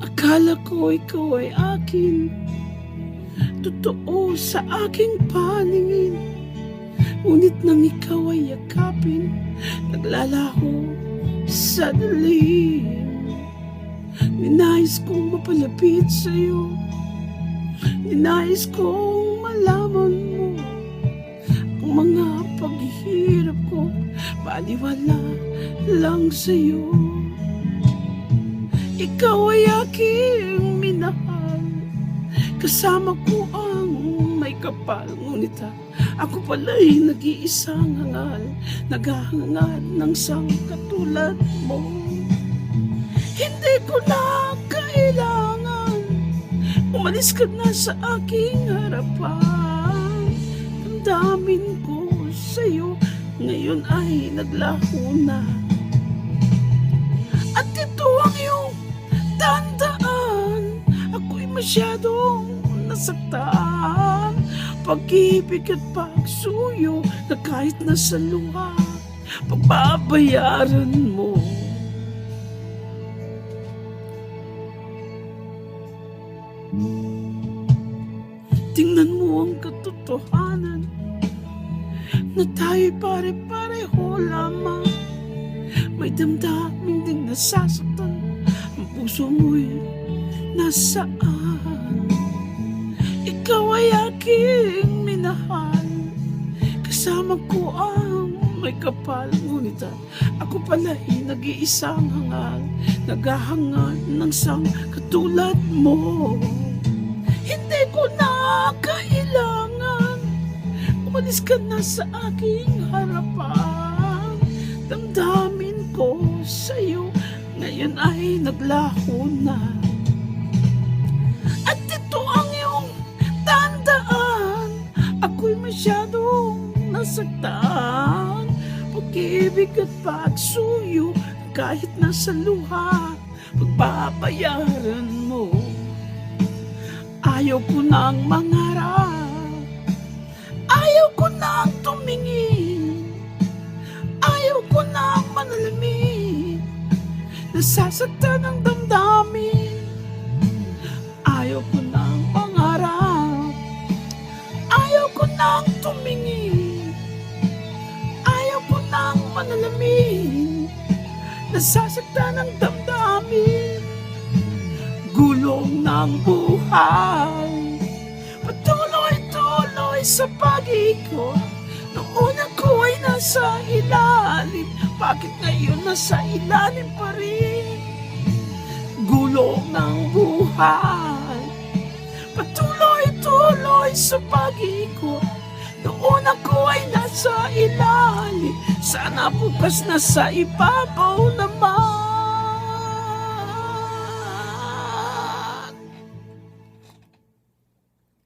Akala ko ikaw ay akin, totoo sa aking paningin. Ngunit nang ikaw ay yakapin, naglalaho sa dilim. Ninais kong mapalapit sa'yo, ninais kong malaman mo ang mga paghihirap ko, baliwala lang sa'yo. Ikaw ay aking minahal, kasama ko ang may kapal. Ngunit ako pala'y nag-iisang hangal, naghahangad ng sang katulad mo. Hindi ko na kailangan, umalis ka na sa aking harapan. Damdamin ko sa'yo, ngayon ay naglaho na. At ito ang iyong tandaan, ako'y masyadong nasaktan. Pag-ibig at pagsuyo na kahit nasa luha, pagbabayaran mo. Tingnan mo ang katotohanan na tayo'y pare-pareho lamang. May damdamin ding nasasaktan, ang puso mo'y nasaan? Ikaw ay aking minahal, kasama ko ang may kapal. Ngunit ako pala'y nag-iisang hangal, naghahangad ng sang katulad mo. Hindi ko na kailangan, umalis ka na sa aking harapan. Damdamin ko sa'yo, ngayon ay naglaho na. At ito ang iyong tandaan, ako'y masyadong nasaktan. Pag-ibig at pagsuyo, kahit nasa luha, pagbabayaran mo. Ayaw ko nang mangarap, ayaw ko nang tumingin, ayaw ko nang manalamin, nasasaktan ang damdamin. Ayaw ko nang mangarap, ayaw ko nang tumingin, ayaw ko nang manalamin, nasasaktan ang damdamin. Gulong ng buhay, patuloy-tuloy sa pag-ikot. Noon ako ay nasa ilalim, bakit ngayon nasa ilalim pa rin? Gulong ng buhay, patuloy-tuloy sa pag-ikot. Noon ako ay nasa ilalim, sana bukas nasa ibabaw naman.